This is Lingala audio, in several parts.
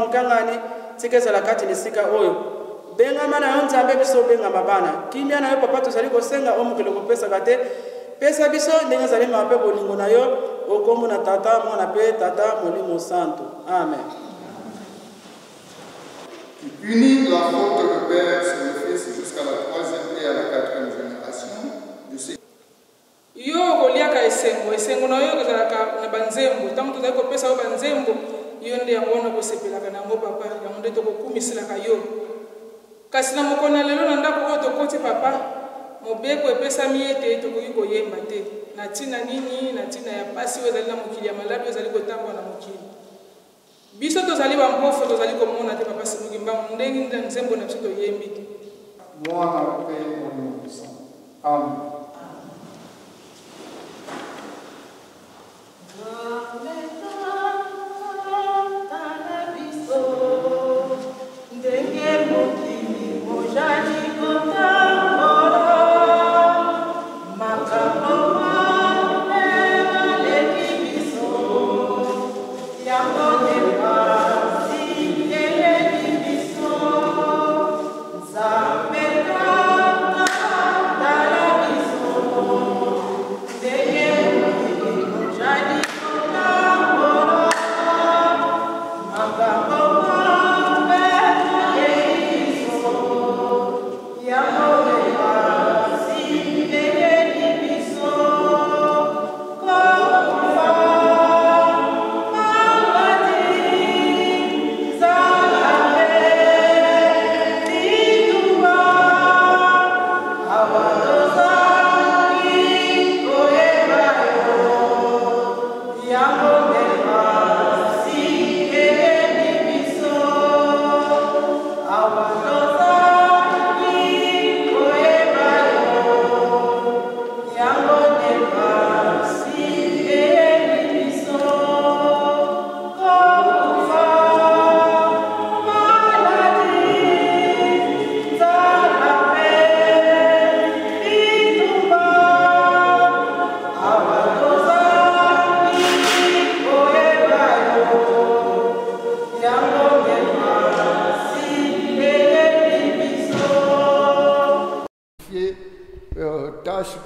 mukangani tikeza la kati nisika oyo benga mana yonzambe biso benga mabana kimya na yo papa tozali kosenga omukele kopesa kate pesa biso ndenge zali mabe bolingo na yo okombo na tata mwana pe tata molimo santo amen. Qui punit la faute de père sur le fils jusqu'à la 3e et à la 4e génération de ces yo koliaka esengo na yo kozalaka na banzembo ntango tozali kopesa yo banzembo yo nde yango wana kosepelaka nango papa yango nde tokokumiselaka yo kasi na mokolo na lelo na ndako oyo tokoti papa mobeko epesami ete tokoki koyemba te na ntina nini na ntina ya pasi oyo ezali na mokili ya malabi oyo ezali kotambola na mokili biso tozali bampofu tozali komona te papa simuki mbangu ndenge nzembo na biso toyembi te mwana pe molimo santo amen.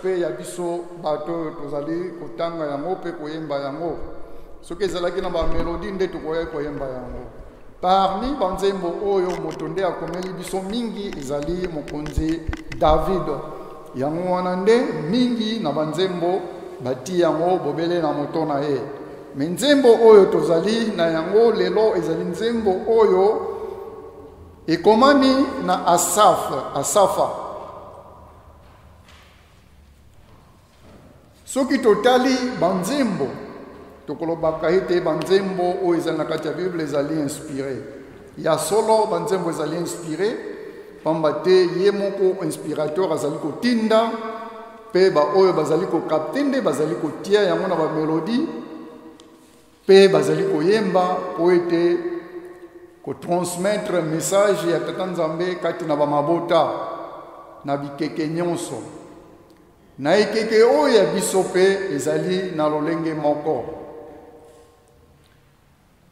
Pe ya biso bato tozali kotanga yango pe koyemba yango soki ezalaki na bamelodi nde tokoya koyemba yango parmi banzembo oyo moto nde akomeli biso mingi ezali mokonzi David yango wana nde mingi na banzembo bati yango bobele na moto na ye me nzembo oyo tozali na yango lelo ezali nzembo oyo ekomami na Asafa soki totali banzembo tokolobaka ete banzembo oyo ezali na kati ya Bible ezali inspiré ya solo banzembo ezali inspiré pamba te ye moko inspirateur azali kotinda pe baoyo bazali kokapte nde bazali kotia yango na bamelodi pe bazali koyemba po ete kotransmettre message ya Tata Nzambe kati na bamabota na bikeke nyonso na ekeke oyo ya biso pe ezali na lolenge moko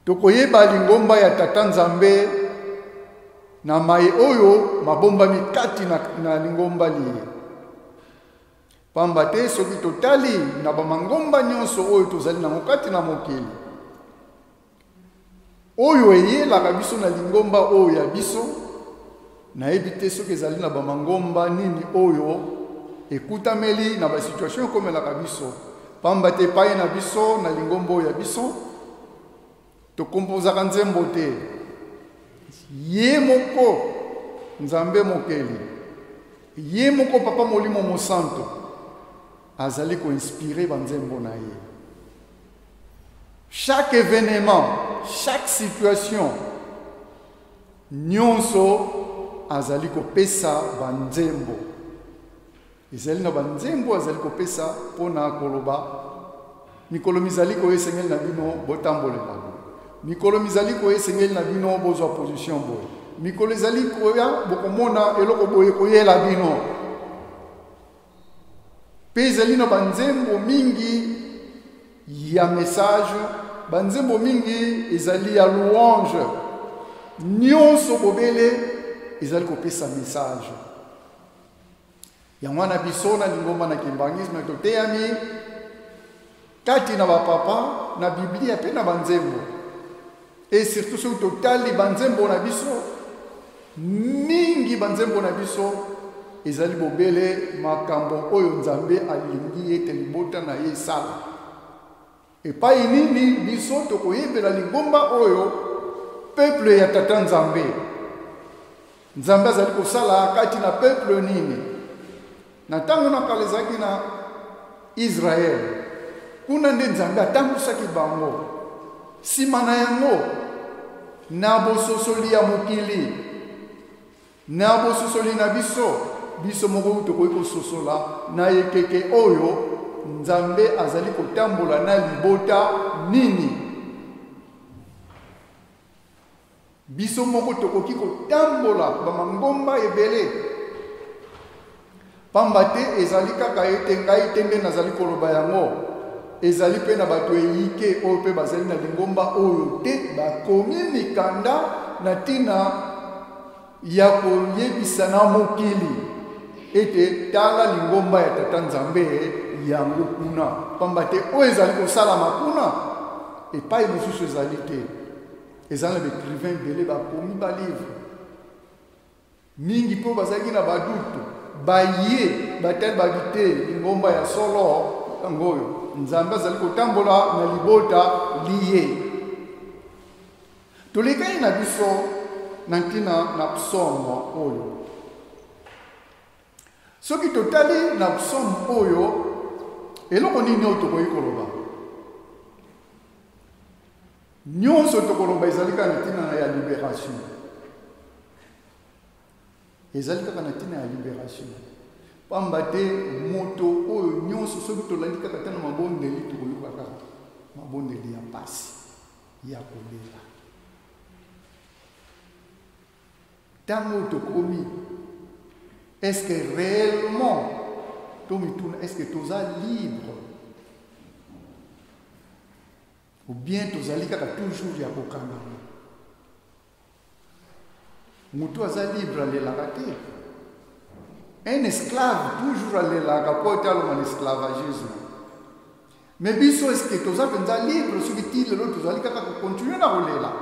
tokoyeba lingomba ya Tata Nzambe na mai oyo mabombami kati na lingomba liye pamba te soki totali na bamangomba nyonso oyo tozali nango kati na mokili oyo eyelaka biso na lingomba oyo ya biso nayebi te soki ezali na bamangomba nini oyo ekutameli na basituation ekomelaka biso pamba te epai na biso na lingomba oyo ya biso tokompozaka nzembo te ye moko Nzambe mokeli ye moko papa molimo mosanto azali koinspire banzembo na ye chaque événement chaque situation nyonso azali kopesa banzembo ezali na banzembo azali kopesa mpona koloba mikolo mizali koyesengeli na bino botambolela mikolo mizali koyesengeli na bino bozwa position boye mikolo ezali koya bokomona eloko boye koyela bino pe ezali na banzembo mingi ya message banzembo mingi ezali ya louange nyonso bobele ezali kopesa message yango wana biso na lingomba na kimbangisme toteyami kati na bapapa na biblia mpe na banzembo et surtout soki totali banzembo na biso mingi banzembo na biso ezali bobele makambo oyo nzambe alingi ete libota na ye esala epai nini biso tokoyebela lingomba oyo peuple ya tata nzambe nzambe azali kosala kati na peuple nini na ntango na kala ezalaki na israele kuna nde nzambe atambwisaki bango nsima na yango na bososoli ya mokili na bososoli na biso moko tokoki kososola na ekeke oyo nzambe azali kotambola na libota nini biso moko tokoki kotambola bamangomba ebele pamba te ezali kaka ete ngai te nde nazali koloba yango ezali mpe na bato eyike oyo mpe bazali na lingomba oyo te bakomi mikanda na ntina ya koyebisa na mokili ete tala lingomba ya tata nzambe yango kuna pamba te oyo ezali kosalama kuna epai mosusu ezali te ezali na baécrivain ebele bakomi balivre mingi mpo bazalaki na badutu baye batali babi te lingomba ya solo yango oyo nzambe azali kotambola na libota liye tolekani na biso na ntina na psomo oyo soki totali na psomo oyo eloko nini oyo tokoki koloba nyonso tokoloba ezali kaka na ntina ya libération ezali kaka na ntina ya libération pamba te moto oyo nyonso soki tolandi kaka te na mabondeli tokoyoka kaka mabondeli ya mpasi ya kolela ntango tokomi est-ce que réellement tomituna est-ce que toza libre ou bien tozali kaka toujours ya kokangama moto aza libre alelaka te un esclave toujours alelaka po ete aloma na esclavagisme mais biso est-ce que toza mpenza libre soki ti lelo tozali kaka kokontinue na kolela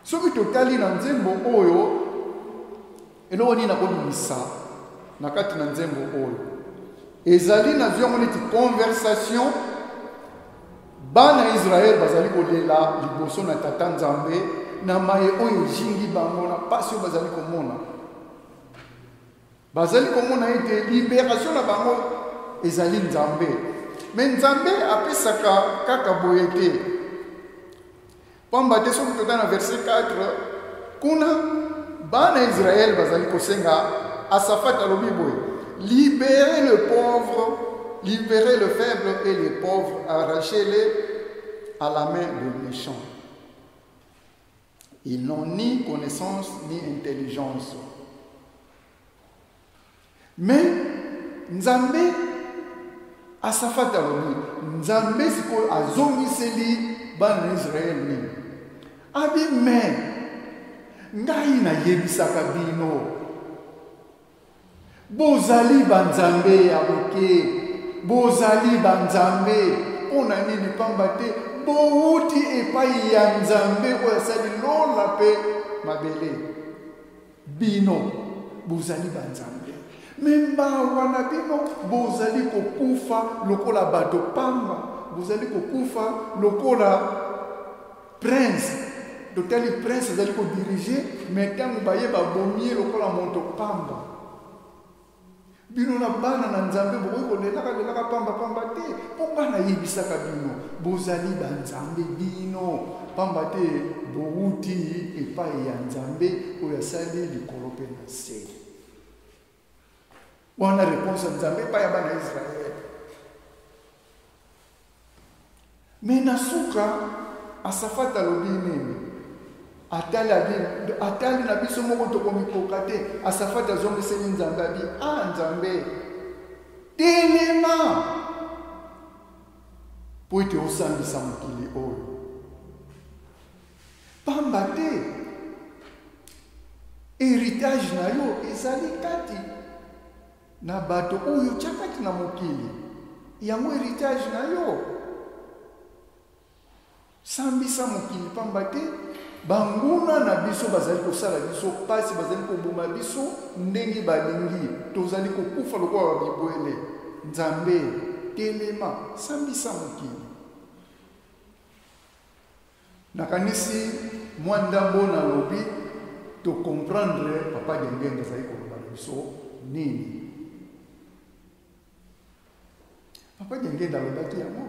soki totali na nzembo oyo eloko nini nakobimisa na kati na nzembo oyo ezali na ziongo neti conversation bana Israel bazali kolela liboso na tata nzambe na maye oyo jingi bango na pasi oyo bazali komona ete libération na bango ezali nzambe me nzambe apesaka kaka boye te pamba te soki tota na verset 4 kuna bana Israel bazali kosenga asafat alobi boye libérez le pauvre, libérez le faible et les pauvres, arrachez-les à la main des méchants. Ils n'ont ni connaissance ni intelligence. Mais Nzambe asafat alobi Nzambe siko azongiseli bana Israel ni abi me ngai na yebisaka bino bozali banzambe ya boke bozali banzambe mpona nini pamba te bouti epai ya nzambe oyo asali lola mpe mabele bino bozali banzambe me mbawa na bino bozali kokufa lokola bato pamba bozali kokufa lokola prince totali prince azali kodirige me ntango bayeba bomie lokola moto pamba bino na bana na nzambe bokoki kolelaka pamba te mpo bana yebisaka bino bozali banzambe bino pamba te bouti epai ya nzambe oyo asali likolo mpe na se wana réponse ya nzambe epai ya bana Israel me na suka asafat alobi nini atali na biso moko tokomikoka te asafati azongiseli nzambe abi nzambe telema po ete osambisa mokili oyo pamba te héritage na yo ezali kati na bato oyo tia kati na mokili yango héritage na yo sambisa mokili pamba te banguna na biso bazali kosala biso pasi bazali koboma biso ndenge balingi tozali kokufa lokola babibwele nzambe telema sambisa mokili nakanisi mwa ndambo na lobi to comprendre papa Diengenge azali koloba na biso nini papa Diengenge alobaki yango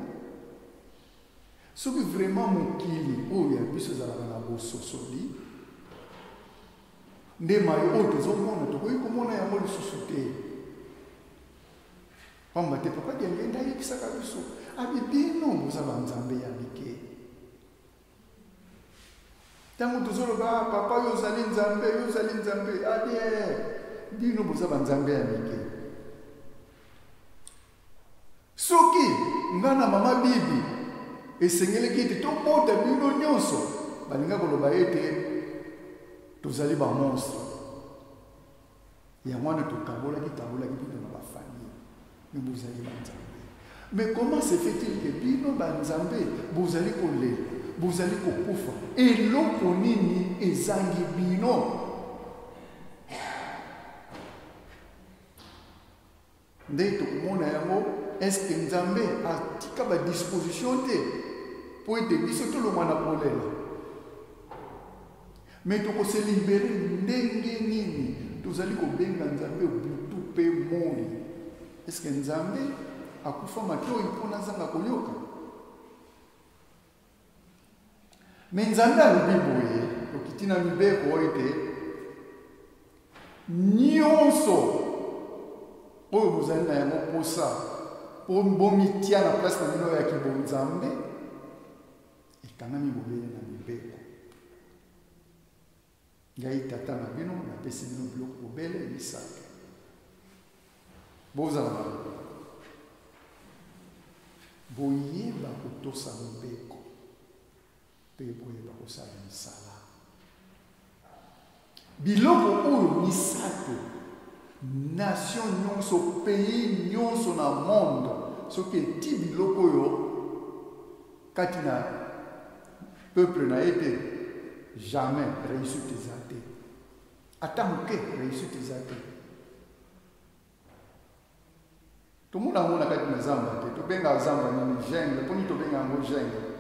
soki vraiment mokili oyo ya biso ezalaka na bososoli nde mayo oyo tozomona tokoki komona yango lisusu te pamba te papa Diengenge ayebisaka biso abi bino boza banzambe ya mike ntango tozoloba papa yo ozali nzambe abi bino boza banzambe ya mike soki nga na mama bibi esengeleki ete tobota bino nyonso balinga koloba ete tozali bamonstre yango wana tokabolaki bino na bafamille me bozali banzambe mais comment se fait-il que bino banzambe bozali kolela bozali kokufa eloko nini ezangi bino nde tokomona yango eske nzambe atika badisposition te po ete biso tolongwa na kolela me tokose libere ndenge nini tozali kobenga nzambe butu mpe moi eske nzambe akufa matoi mpona azanga koyoka me nzambe alobi boye tokiti na mibeko ete nyonso oyo bozali na yango posa po bomitia na place na bino ya kibonzambe ekangami bobele na mibeko ngai tata na bino napesi bino biloko bobele misato bozala boyeba kotosa mibeko mpe boyeba kosala misala biloko oyo misato nation nyonso pays nyonso na monde soki eti biloko oyo kati na peuple na ye te jamais réussite eza te ata moke réussite eza te tomona yango na kati na zamba te tobenga zamba nini jungle mponi tobenga yango jungle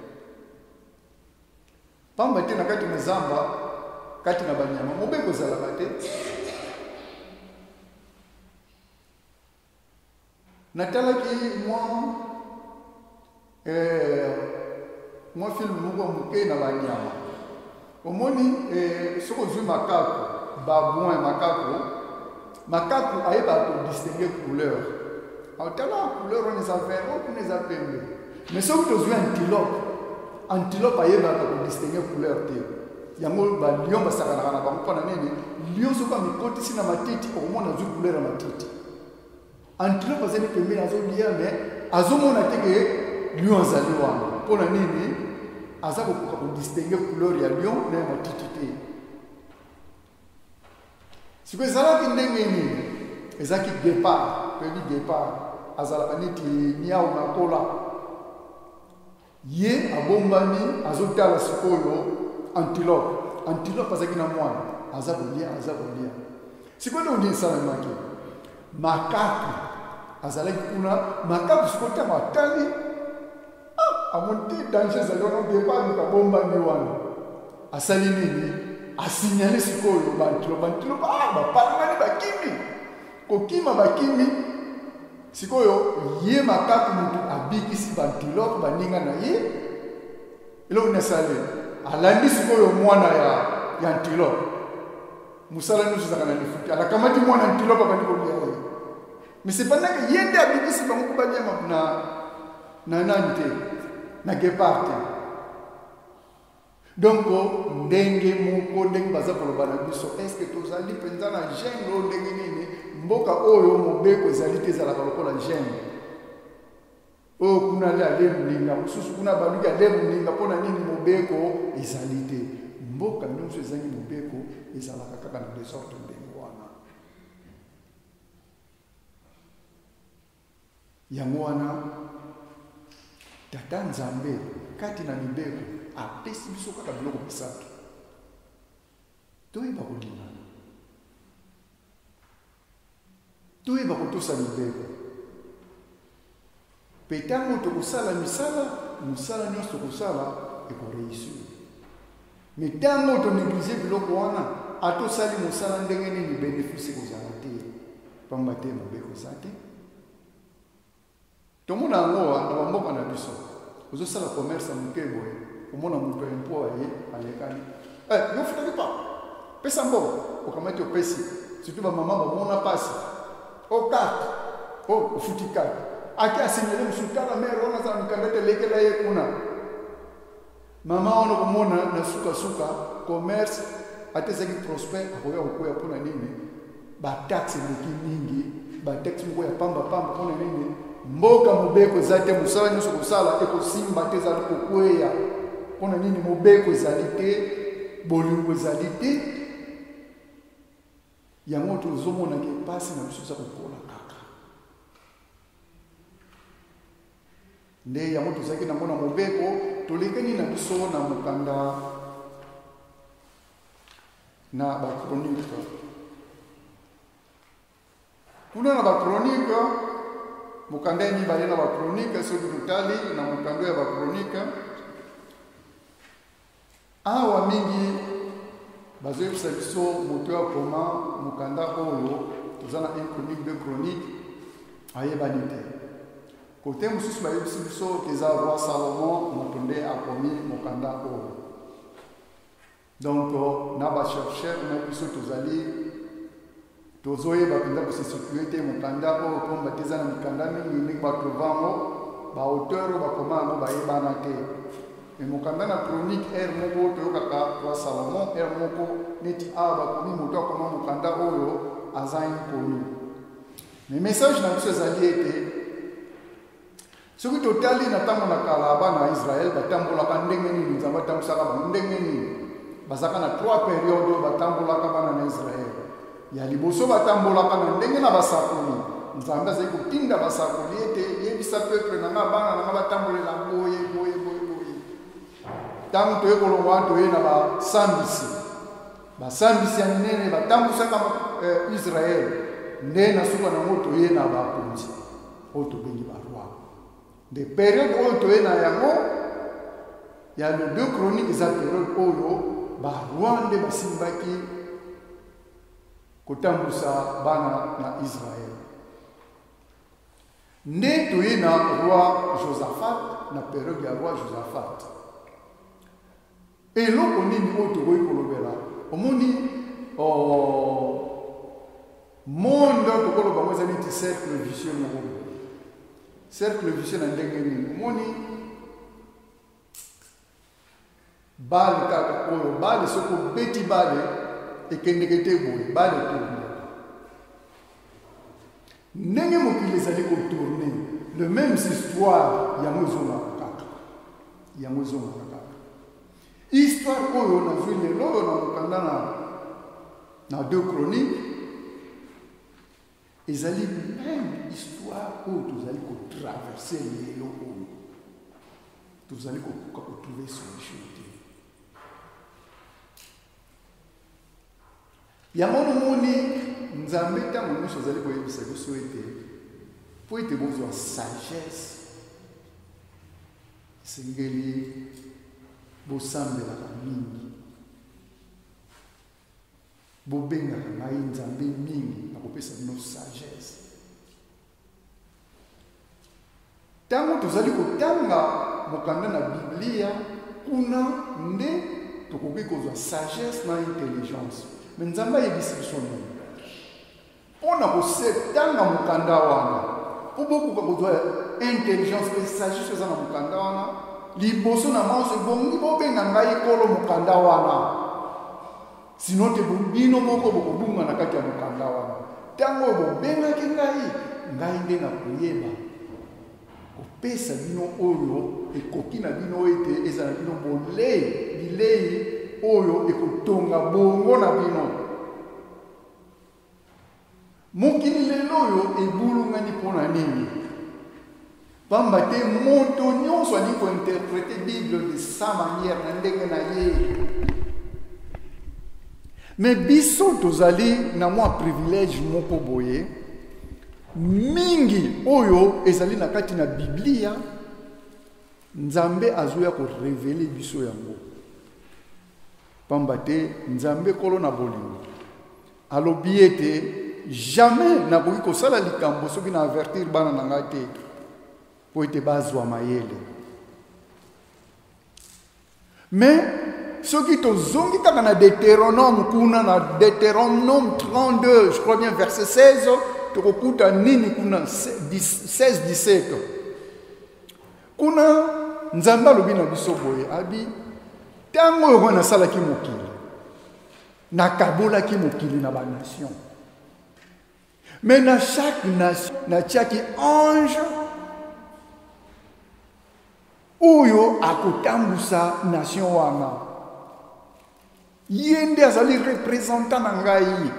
pamba te na kati na zamba kati na banyama mobeko ezalaka te natalaki mwa filme moko moke na banyama omoni soki ozwi makako babouin makako ayeba kodistingue couleur aotala couleur wana eza vert oyo kuna eza pembe mais soki tozwi antilope ayebaka kodistingue couleur te yango balion basakanaka na bango mpona nini lion soki amikotisi na matiti okomona azwi couleur ya matiti antilope azali pembeni azolia mais azomona te ke lion azali wana mpona nini aza kokoka kodistingue couleur ya lion na ya matiti te siko ezalaki ndenge nini ezalaki guépard pebi guépard azalaka neti niau na kola ye abombami azotala sikoyo antilope azalaki na mwana aza kolia sikoyo nde olie esalamaki makaku azalaki kuna makaku sikoyo ntango atali amoni te danger ezali wana guépard moto abombami wana asali nini asignale sikoyo bantilope bapalangani bakimi kokima bakimi sikoyo ye makaku mutu abikisi bantilope baninga na ye eloko nasali alandi sikoyo mwana ya antilope musala nyonso ezaka na lifuti alakamati mwana antilope abandi kolia ye mais cependant ye nde abikisi bango po banyama na nani te na guépard te donc ndenge moko ndenge baza koloba na biso eske tozali mpenza na gene oyo ndenge nini mboka oyo mobeko ezali te ezalaka lokola gene oyo kuna ale moninga mosusu kuna baluki ale moninga mpona nini mobeko ezali te mboka nyonso ezangi mobeko ezalaka kaka na desordre ndenge wana. Yango wana tata Nzambe kati na mibeko apesi biso kaka biloko misato. Toyeba kolingana, toyeba kotosa mibeko. Pe ntango tokosala misala nyonso tokosala ekoreusir. Me ntango tonéglige biloko wana atosali mosala ndenge nini bénéfice kozala te pamba te mobeko eza te. Tomona yango na bamboka na biso ozosala commerce moke boye omona moto ya impôt aye alekani yo futaki pa pesa mboka okamati opesi surtout bamama bamona pasi okarte ofuti karte aki asignale musutala mere wana azala mikanda te lekela ye kuna mama wana komona na suka commerce atezaki prosper akoya kokoya mpona nini bataxe eleki mingi bataxe moko ya pamba mpona nini mboka mobeko eza te mosala nyonso kosala ekosimba te ezali kokweya mpona nini mobeko ezali te bolingo ezali te yango tozomonaki mpasi na biso eza kokola kaka nde yango tozalaki na mona mobeko tolekani na biso na mokanda na bachronique kuna na bachronique mokanda ya mibale na bachronique soki totali na mokanda ya bachronique awa mingi bazoyebisa biso moto ya koma mokanda oyo toza na 1 chronique 2 chronique ayebani te kote mosusu bayebisi biso eza roi Salomon moto nde akomi mokanda oyo. Donc na bachercheur na biso tozali tozoyeba mpenza kosesitue te mokanda oyo komba te eza na mikanda mingi ndenge batovango baauteur bakoma yango bayebana te. Me mokanda na chronique ere moko toyokaka roi Salomon ere moko neti awa bakomi moto akoma mokanda oyo aza inconnu. Me message na biso ezali ete soki totali na ntango na kala bana ya Israel batambolaka ndenge nini Nzambe atambwisaka bango ndenge nini bazalaka na 3 période oyo batambolaka bana na Israel. Ya liboso batambolaka na ndenge na basakoli Nzambe azali kotinda basakoli ete yebisa peuple nanga bana nanga batambolela boye ntango toye kolongwa toye na basambisi ya minene batambwisaka Israel nde na suka nango toye na bakonzi oyo tobengi baroi. De période oyo toye na yango ya le 2 chronique eza période oyo baroi nde basimbaki kotambwisa bana na Israel. Nde toye na roi Josaphat na période ya roi Josaphat. Eloko nini oyo tokoki kolobela omoni monde tokoloba ngo eza neti cercle vicieux moko. Cercle vicieux na ndenge nini omoni bale kaka oyo bale soko beti bale ekendeke te boye bale tourne ndenge mokili ezali kotourne le même histoire yango ezongaka kaka histoire oyo nazwi lelo oyo na mokanda na 2 chronique ezali même histoire oyo tozali kotraverse lelo oyo tozali kokoka kotrouve solution te. Yango nomoni Nzambe ntango nyonso azali koyebisa biso ete po ete bozwa sagesse esengeli bosambelaka mingi bobengaka ngai Nzambe mingi nakopesa bino sagesse. Ntango tozali kotanga mokanda na Biblia kuna nde tokoki kozwa sagesse na intelligence. Me Nzambe ayebisi biso nini mpona kosetanga mokanda wana po bokoka kozwa intelligence mpe sagesse eza na mokanda wana liboso na manso ebongi bobenga ngai kolo mokanda wana sino te bino moko bokobunga na kati ya mokanda wana. Ntango oyo bobengaki ngai nde nakoyeba kopesa bino oyo ekoki na bino ete ezala bino bilei oyo ekotonga bongo na bino. Mokili lelo oyo ebulungani mpona nini? Pamba te moto nyonso ali kointerprete Bible de sa manière na ndenge na ye. Mais biso tozali na mwa privilège moko boye mingi oyo ezali na kati na Biblia, Nzambe azoya ko révéler biso yango. Pamba te Nzambe kolo na bolingo alobi ete jamais nakoki kosala likambo soki na avertir bana na ngai te po ete bazwa mayele. Mais soki tozongi kaka na Deutéronome kuna na Deutéronome 32, je crois bien verset 16, tokokuta nini kuna 16-17. Kuna Nzambe alobi na biso boye abi tango oyo nasalaki mokili nakabolaki mokili na ba nation. Mais na chaque nation natiaki ange oyo akotambusa nation wana. Yende azali représentant na ngai.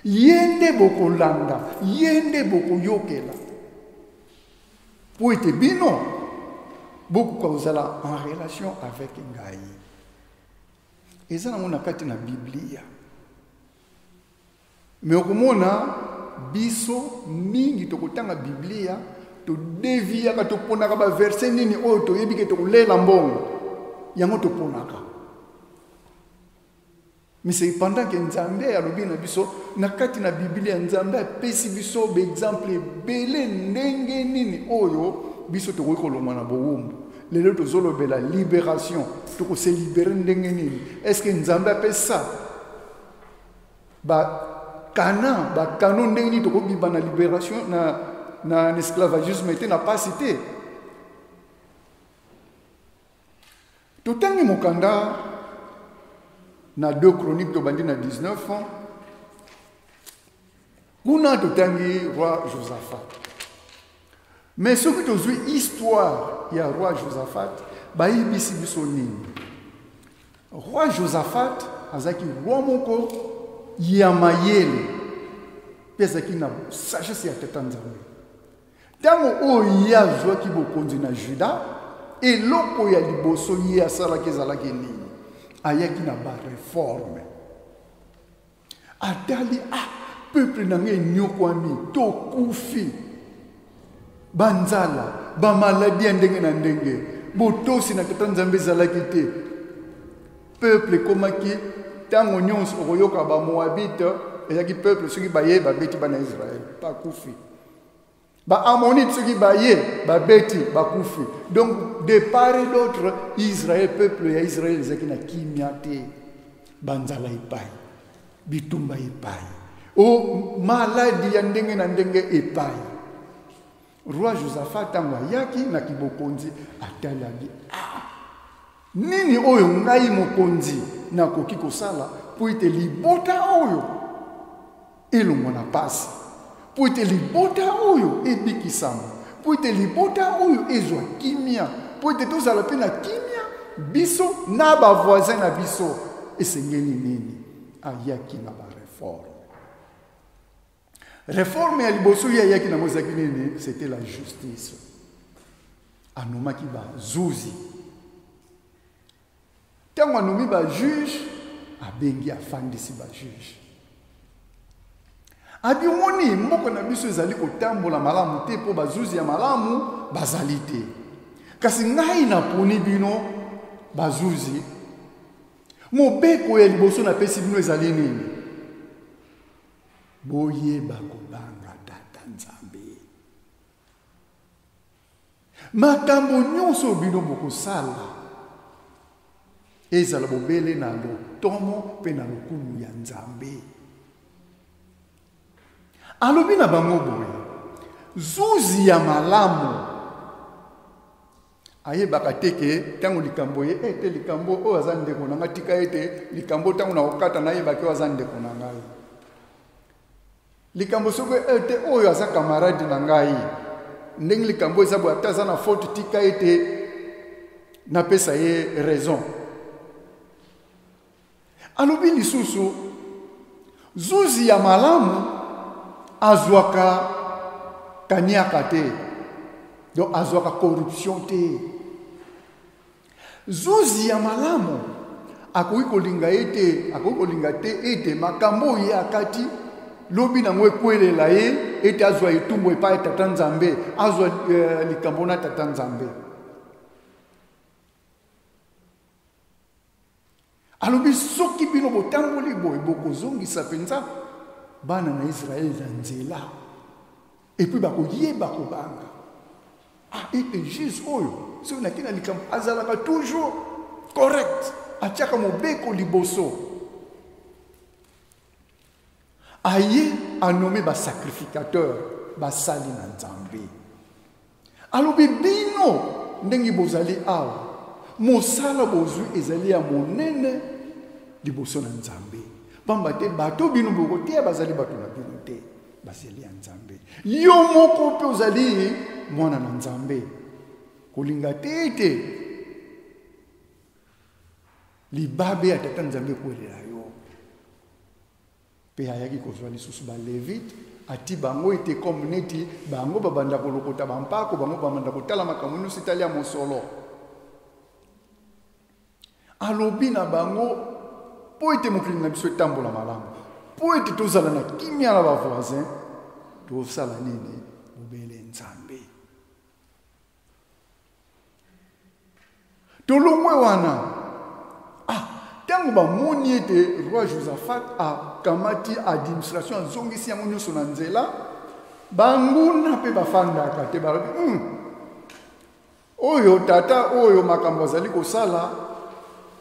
Yende bokolanda, yende bokoyokela. Po ete bino bokoka ozala en relation avec ngai. Eza nango na kati na Biblia. Mais okomona biso mingi tokotanga Biblia to deviaka toponaka ba verset nini oyo toyebi ke tokolela mbongo yango toponaka. Mais c'est pendant que Nzambe alobi na biso na kati na Biblia Nzambe apesi biso be exemple bele ndenge nini oyo biso tokoki kolongwa na bowumbu. Lelo tozolobela libération toko se libérer ndenge nini. Est-ce que Nzambe apesi ça? Canon ndenge nini toko biba na libération na esclavagisme était na pas cité. Totangi mokanda na 2 Chroniques to bandi na 19 ans. Kuna totangi roi Josaphat. Mais ce que tu as histoire, il y a roi Josaphat, baïbisi biso nini. Roi Josaphat, azaki roi moko yamayele. Pesaki na sagesse ya teta Nzambe. Tango o ya zwa ki bokonzi na Juda, eloko ya liboso ye asalaki ezalaki nini. Ayaki na ba réforme. Atali peuple nange nyokwami to kufi. Banzala, ba maladie ndenge na ndenge. Botosi na teta Nzambe ezalaki te. Peuple komaki tango nyonso okoyoka ba Moabite, ezaki peuple soki baye babeti bana Israël, pas kufi. Ba Ammonite soki baye babeti bakufi. Donc de part et d'autre Israël, peuple ya Israël ezaki na kimia te. Banzala epai, bitumba epai, o maladi ya ndenge na ndenge epai. Roi Josaphat tango ayaki na kibokonzi atalaki nini oyo ngai mokonzi nakoki kosala po ete libota oyo elongo na pasi, po ete libota oyo ebikisama, po ete libota oyo ezwa kimia, po ete tozala mpe na kimia biso na bavoisin na biso esengeli nini. Ayaki na bareforme. Réforme ya liboso ya yaki na mozaki nini, c'était la justice. Anomaki ba zuzi. Tango anomi ba juge, abengi afandisi ba juge. Abimoni mboko na biso ezali kotambola malamu te po bazuzi ya malamu bazali te. Kasi ngai na poni bino bazuzi, mobeko ya liboso na pesi bino ezali nini? Boyeba kobanga tata Nzambe. Makambo nyonso bino bokosala ezala bobele na lotomo pe na lokumu ya Nzambe. Alobi na bango boye, zuzi ya malamu ayebaka teke tango likambo ye ete likambo oyo aza ndeko na ngai, tika ete likambo tango na okata nayebaki oyo aza ndeko na ngai. Likambo soko ete oyo aza camarade na ngai, ndenge likambo eza boye ata aza na faute, tika ete napesa ye raison. alobi lisusu zuzi ya malamu azwaka kaniaka te, donc azwaka corruption te. Zuzi ya malamu akoki kolinga te ete makambo ye akati lobi nango ekwelela ye ete azwa etumbu epai ya tata nzambe, azwa likambo na tata nzambe. Alobi soki bino botamboli boye bokozongisa penza bana na Israeli na nzela, epuis bakoyeba kobanga ete Jésus oyo soki nakei na likambo azalaka toujours correct, atiaka mobeko liboso, aye anome basacrificateur basali na nzambe. Alobi bino ndenge bozali awa mosala bozwi ezali ya monene liboso na nzambe, pamba te bato bino bokoteya bazali bato na bino te, bazali ya nzambe. Yo moko mpe ozali mwana na nzambe, kolinga te ete libabe ya tata nzambe ekwelela yo. Mpe ayaki kozwa lisusu balevite ati bango ete comme neti bango babanda kolokota bampako, bango babanda kotala makambo nyonso etali ya mosolo. Alobi na bango po ete mokili na biso etambola malamu, po ete tozala na kimia na bavoisin, tosala nini? Bobele nzambe. Tolongwe wana tango bamoni ete roi Josaphat akamati administration azongisi yango nyonso na nzela, banguna mpe bafandaka te, balobi oyo tata oyo makambo azali kosala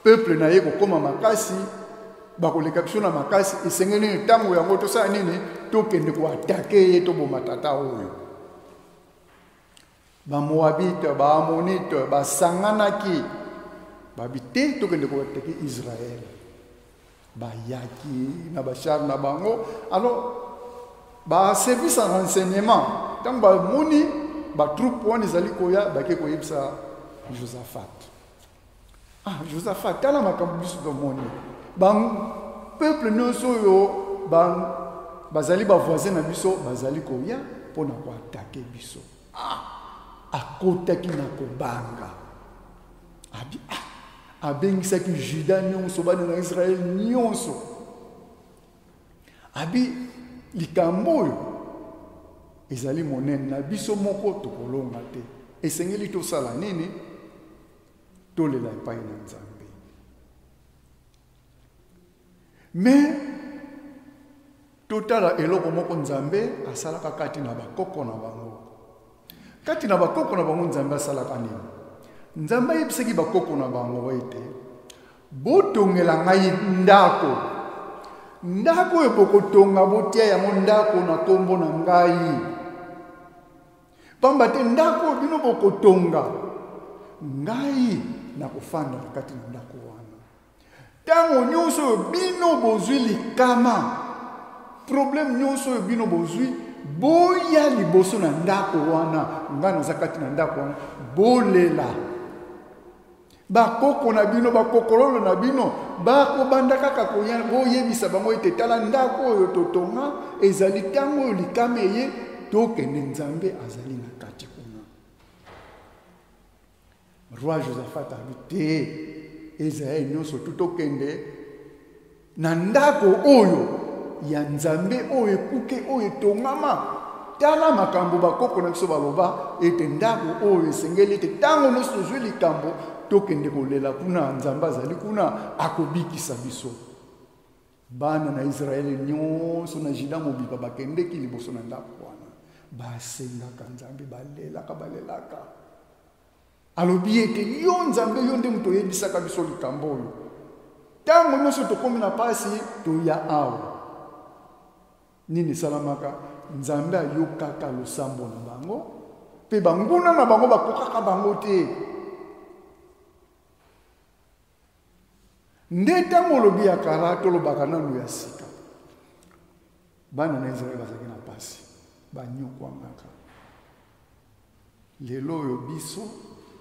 peuple na ye kokoma makasi, bakoleka biso na makasi, esengeli ntango yango tosala nini? Tokende koatake ye, toboma tata oyo. Bamoabite, baamonite basanganaki, babi te tokende koatake Israël. Bayaki na bachar na bango. Alors baservice en renseignement, tango bamoni batroupe wana ezali koya, bake koyebisa Josaphat. Josaphat tala makambo biso tomoni, peuple nyonso oyo bazali bavoisin na biso bazali koya mpona koatake biso. Akotaki na kobanga, abengisaki Juda nyonso, bana na Israel nyonso, abi likambo oyo ezali monene na biso moko tokolonga te, esengeli tosala nini? Tolela epai na nzambe. Mais totala eloko moko nzambe asalaka kati na bakoko na bango. Kati na bakoko na bango nzambe asalaka nini? Nzambe ayebisaki bakoko na bango ete botongela ngai ndako. Ndako oyo bokotonga botia yango ndako na kombo na ngai. Pamba te ndako oyo bino bokotonga, ngai na kofanda kati na ndako wana. Tango nyonso oyo bino bozwi likama, problème nyonso oyo bino bozwi, boya liboso na ndako wana, ngai naza kati na ndako wana, bolela. Bakoko na bino, bakokololo na bino, bakobanda kaka koya, boyebisa bango ete tala ndako oyo totonga, ezali tango oyo likama ye, tokende nzambe azali na kati kuna. Roi Josaphat abite Israel nyonso tutokende na ndako oyo ya nzambe oyo ekuke oyo tongama. Tala makambo bakoko na biso baloba ete ndako oyo esengeli ete tango nyonso tozwi likambo tokende kolela kuna, nzambe azali kuna akobikisa biso. Bana na Israel nyonso na Juda mobimba bakendeki liboso na ndako wana, basengaka nzambe, balelaka. Alobi ete yo nzambe yo nde moto oyebisaka biso likambo oyo. Tango nyonso tokomi na pasi toya awa, nini salamaka? Nzambe ayokaka losambo na bango, pe banguna na bango bakokaka bango te. Nde tango olobi ya kala tolobaka nanu ya sika. Bana na Israel bazalaki na pasi, banyokwamaka. Lelo oyo biso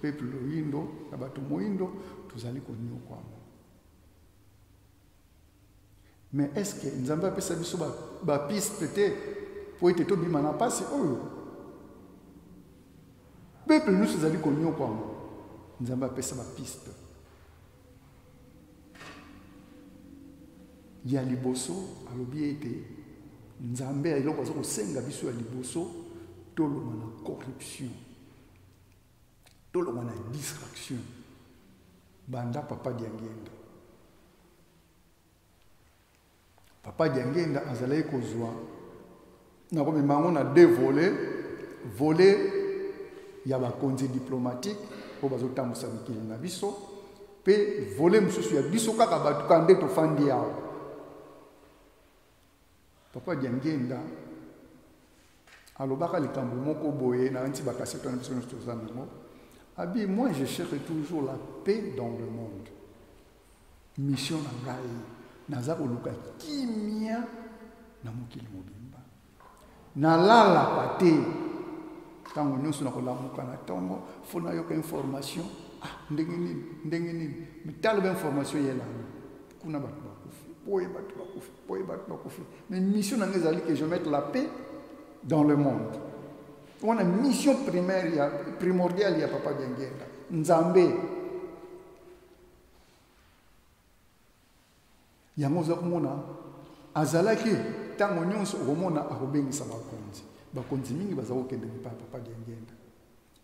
peuple loyindo na bato moyindo tozali konyokwama. Mais est-ce que Nzambe apesa biso ba piste peut-être pour être tobima na pasi oyo? Peuple nous ezali konyo kwa Nzambe apesa ba piste. Ya liboso alobi ete Nzambe eloko azo kosenga biso ya liboso toloma na corruption. Toloma na distraction. Banda papa diangenda. Papa diangenda azalaki kozwa na komema na deux volet ya bakonzi diplomatique po bazotambusa mikili na biso pe volet mosusu ya biso kaka bato kande tofandi awa. Papa diangenda alobaka likambo moko boye na nti bakaseto na biso tozanango. Abi, moi je cherche toujours la paix dans le monde. Mission na ngai naza koluka kimia na mokili mobimba. Nalala pate tango nyonso na kolamuka na tongo fona yoka information ndenge nini mitalo ba information yela kuna batu bakufi mais mission na ngai zali que je mette la paix dans le monde. On a une mission primordiale ya papa diangenda Nzambe yango za kumona azalaki tango nyonso okomona akobengisa bakonzi mingi baza kokende pa papa diangenda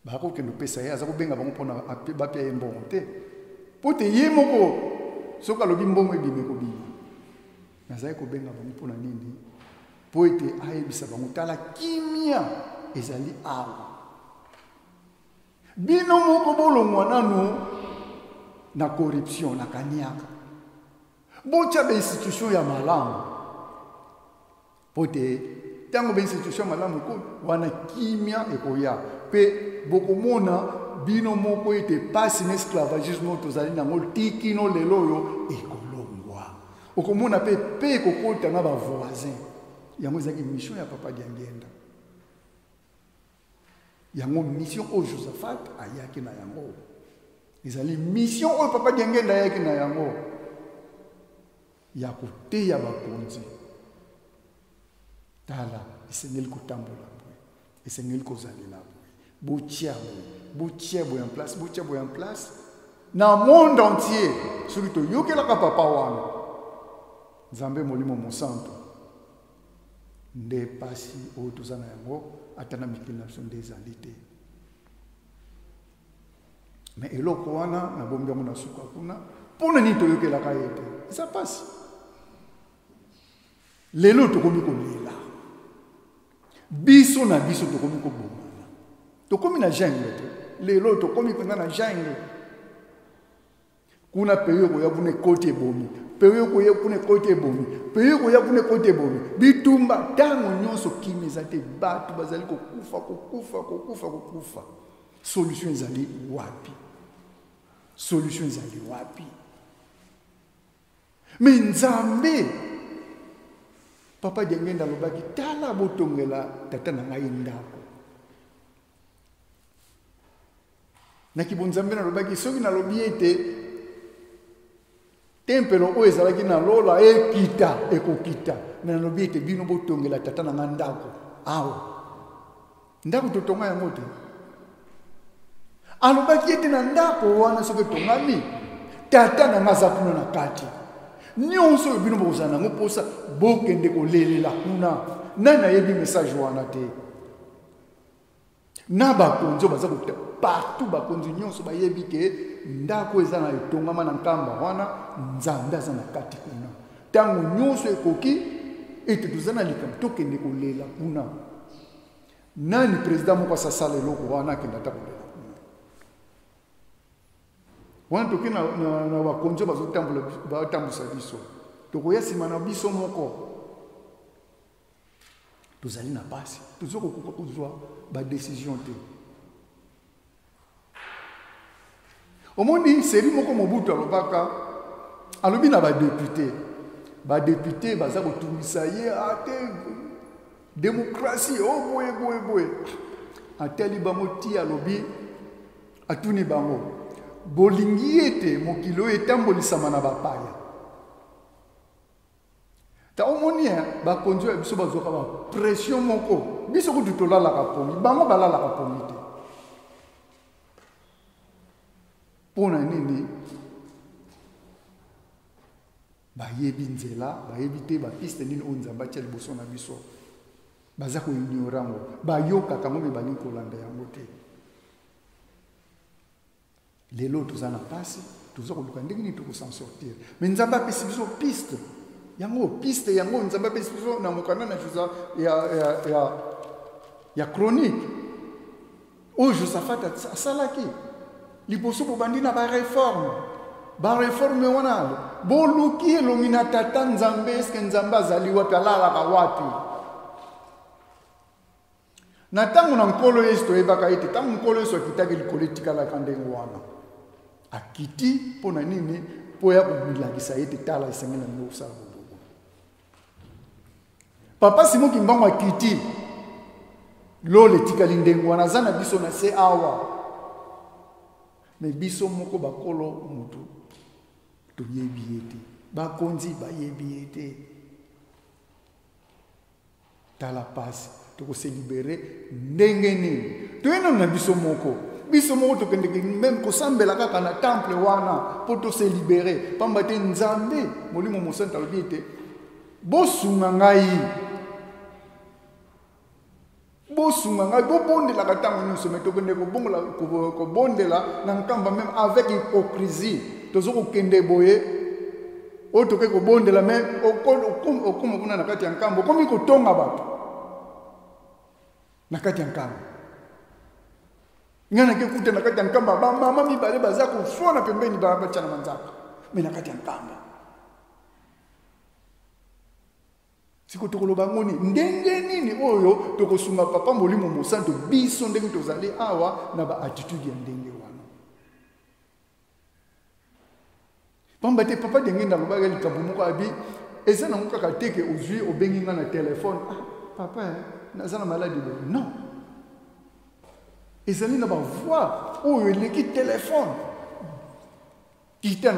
bakokende pesa ye aza kobenga bango mpona bapia ye mbongo te po te ye moko soki alobi mbongo ebime kobima nazali kobenga bango mpona nini po ete ayebisa bango tala kimia ezali awa bino moko bolongwa nanu na corruption na kaniaka bocha ba institution ya malamu pote tango ba institution malamu ko wana kimia ekoya pe bokomona bino moko ete pasi na esclavagisme tozali nango tikino lelo yo ekolongwa okomona pe kokota na ba voisin yango ezaki mission ya papa diangenda. Yango mission au Josaphat ayaki na yango. Ezali mission au papa diangenda ayaki na yango. Ya koteya bakonzi. Tala esengeli kotambola boye. Esengeli kozalela boye. Botia boye en place. Na monde entier, soki toyokelaka papa wana. Nzambe molimo mosanto. Nde pasi oyo toza na yango atana mikili na biso nde ezali te. Me eloko wana nabombi yango na suka kuna mpona nini toyokelaka ye te eza pasi. Lelo tokomi kolela biso na biso tokomi kobomana tokomi na jungle te lelo tokomi mpenza na jungle kuna peyo koya kuna ekoti ebomi peyo koya kuna ekoti ebomi peyo koya kuna ekoti ebomi bitumba ntango nyonso kimi eza te bato bazali kokufa. Solution ezali wapi? Me Nzambe papa diangenda alobaki tala botongela tata na ngai ndako nakibo Nzambe nalobaki soki nalobi ete tempelo oyo ezalaki na lola ekokita me nalobi ete bino botongela tata na ngai ndako awa ndako totonga yango te alobaki ete na ndako wana soki etongami tata na ngai aza kuna na kati nyonso oyo bino bokozala nango mposa bokende kolelela kuna nani ayebi message wana te na bakonzi baza kota partout bakonzi nyonso bayebi ke ndako eza na etongama na nkamba wana Nzambe aza na kati kuna ntango nyonso ekoki ete toza na likambo tokende kolela kuna nani président moko asasala eloko wana akende ata kolela kuna wana toki na bakonzi bazotambusa biso tokoya nsima na biso moko tozali na pasi tozokokoka kozwa badécision te. Omoni seri moko Mobutu alobaka alobi na badepute baza kotumisa ye ate démocratie boye ateli bango ti alobi atuni bango bolingi ete mokili oyo etambolisama na bapaya ta omoni ba konzo biso bazoka ba pression moko biso ko dutola la kapomi bango balala kapomi te pona nini bayebi nzela bayebi te bapiste nini oyo nzambe atia liboso na biso baza koignore yango bayokaka ngo me balingi kolanda yango te lelo toza na pasi toza koluka ndenge nini tokosan sortir me nzambe apesi biso piste yango nzambe apesi biso na mokanda na josa ya chronique oyo josaphat asalaki liboso bobandi na bareforme wana boluki elongi na tata nzambe eske nzambe azali wapi alalaka wapi na ntango na nkolo yesu toyebaka ete ntango nkolo yesu akitaki likolo etikalaka ndenge wana akiti mpo na nini mpo ya komilakisa ete tala esengeli na kosala bobogo papa simon kimbango akiti lolo etikali ndenge wana aza na biso na se awa me biso moko bakolo mutu toyebi ete bakonzi bayebi ete tala pasi tokoselibere ndenge nini toyena na biso moko tokendeke même kosambela kaka na temple wana mpo toselibere pamba te nzambe molimo mosantu alobi ete bosunga ngai bobondelaka ntango nyonso me tokende kobondela na nkamba même avec hypocrisie toza kokende boye oyo toke kobondela me okoma kuna na kati ya nkambo okomi kotonga bato na kati ya nkambo nga nake kuta na kati ya nkambo bamama mibale baza koswana pembeni batya na manzaka me na kati ya nkambo siko tokoloba ngoni ndenge nini oyo tokosunga papa molimo mosantu biso ndenge tozali awa na baattitude ya ndenge wana pamba te papa ndenge nalobaka likambo moko abi eza nango kaka teke ozwi obengi nga na telefone papa naza na maladi boye non ezali na bavoi oyo eleki telefone kita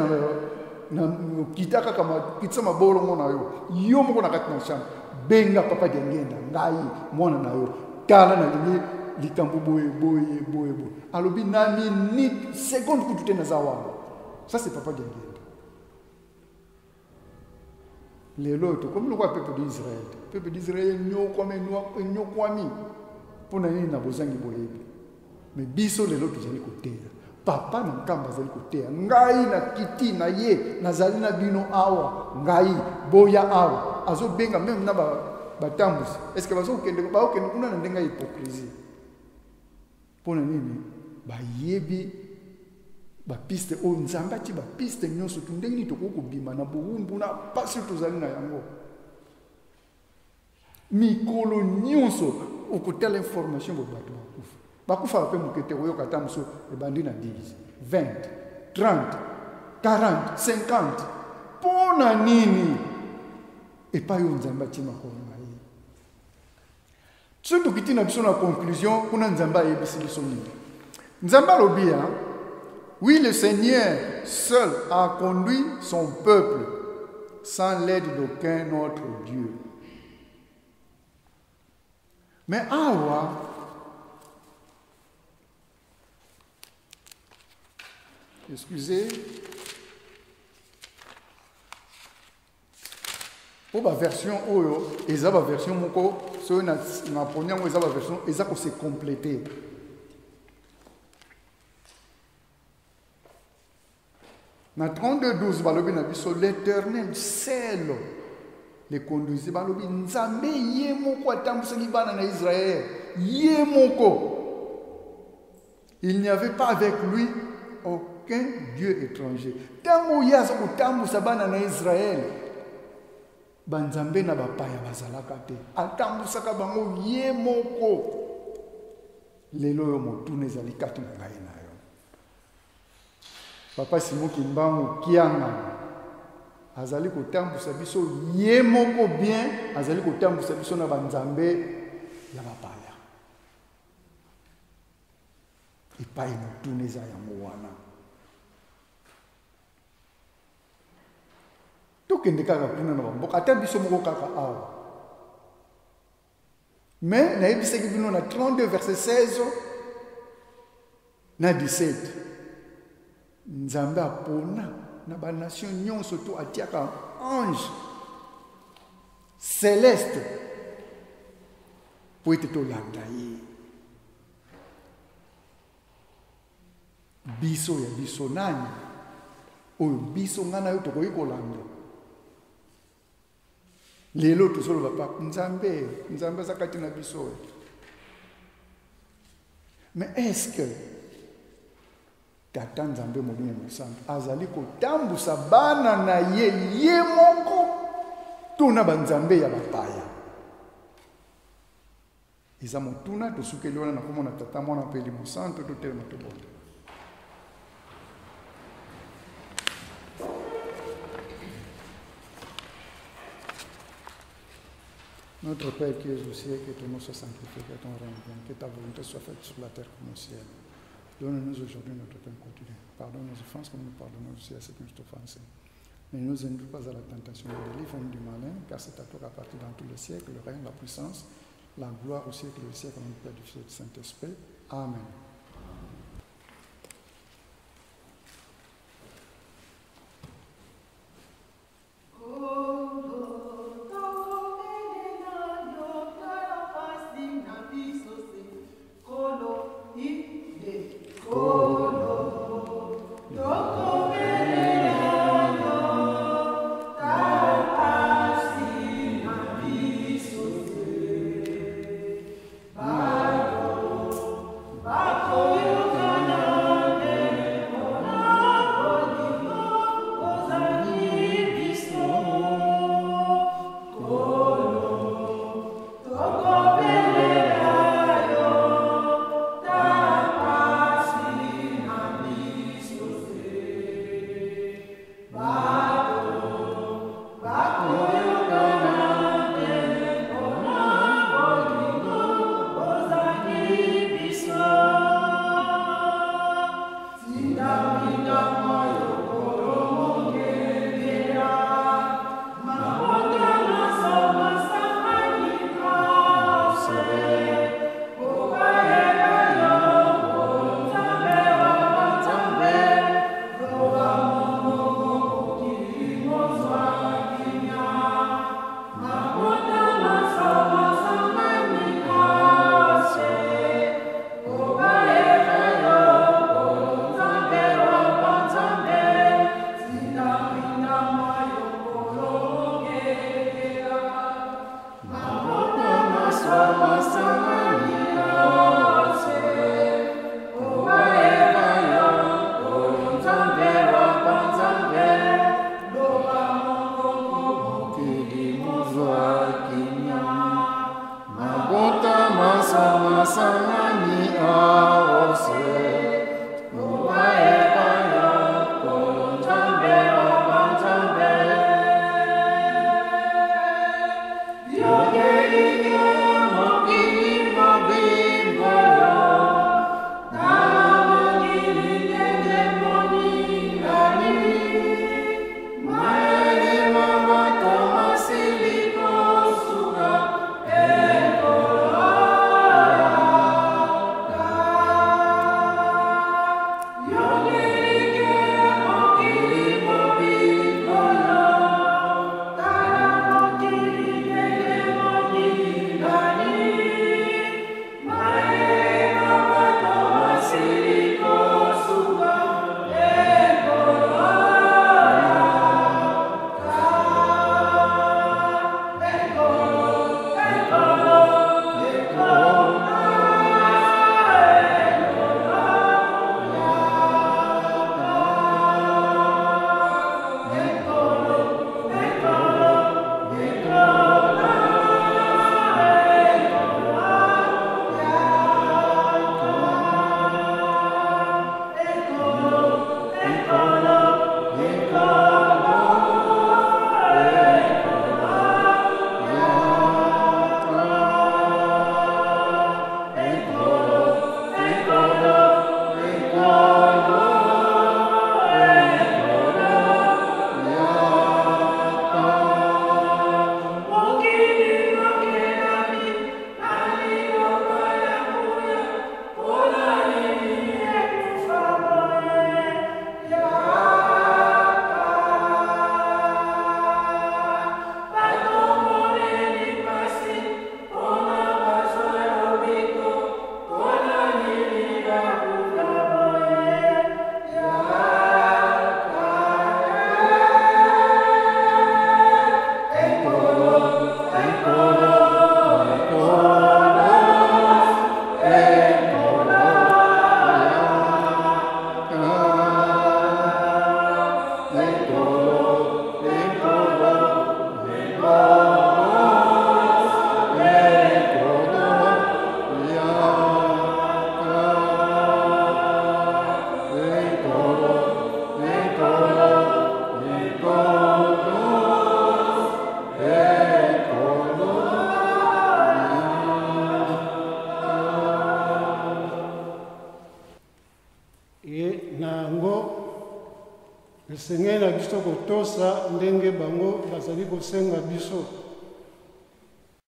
kita kaka kitisa mabolongo na yo moko na kati na chambre benga papa de ngenda ngai mwana na yo tala na lingi likambo boye alobi na minute seconde kutu te na zawa ça c'est papa de ngenda lelo to comme le peuple d'Israël nyokwami pona nini na bozangi boyebi mais biso lelo tozali koteya papa na nkamba azali koteya ngai na kiti na ye nazali na bino awa ngai boya awa azobenga même na batambusi est-ce que bazokende kuna na ndenga hypocrisie pona nini bayebi bapiste oyo nzambe ati bapiste nyonso tundenge nini tokoki kobima na bowumbu na pasi tozali na yango mikolo nyonso okotala information bobato bakufa bape moke te oyoka ata mosu ebandi na 10 20 30 40 50 mpona nini epai oyo nzambe atie makolo na ye so tokiti na biso na conclusion kuna nzambe ayebisi biso nini nzambe alobi oui, le Seigneur seul a conduit son peuple sans l'aide d'aucun autre Dieu. Mais awa excusez pour la version oyo eza ba version moko so na ponyango eza ba version eza ko se compléter. Na 32:12 balobi na biso l'Éternel seul les conduisait balobi nzambe ye moko atambusaki bana na Israël ye moko. Il n'y avait pas avec lui aucun dieu étranger. Tango yaza kotambusa bana na Israël banzambe na bapaya bazalaka te atambusaka bango ye moko. Lelo yo motuna ezali kati na ngai na yo. Papa Simon Kimbangu kianga azali kotambusa biso ye moko bien azali kotambusa biso na banzambe ya bapaya epai motuna eza yango wana tokende kaka kuna na bamboka ata biso moko kaka awa. Mais nayebisaki bino na 32 verset 16 na 17 Nzambe apona na banation nyonso to atiaka ange céleste po ete tolanda ye. Biso ya biso nani oyo biso nga na yo tokoki kolanda. Lelo tozoloba pa Nzambe aza kati na biso. Mais est-ce que Tata Nzambe Molimo Mosantu azali kotambusa bana na ye moko to na banzambe ya bapaya? Eza motuna tosukeli wana na komona Tata Mwana mpe Molimo Mosantu totelema tobonda. Notre Père qui es aux cieux, que ton nom soit sanctifié, que ton règne vienne, que ta volonté soit faite sur la terre comme au ciel. Donne-nous aujourd'hui notre pain quotidien. Pardonne nos offenses comme nous pardonnons aussi à ceux qui nous offensent. Mais ne nous induis pas à la tentation, mais délivre-nous du malin, car c'est à toi qu'appartient dans tous les siècles le règne, la puissance, la gloire au siècle des siècles, au nom du Père, du Fils et du Saint-Esprit. Amen. esengeli na biso kotosa ndenge bango bazali kosenga biso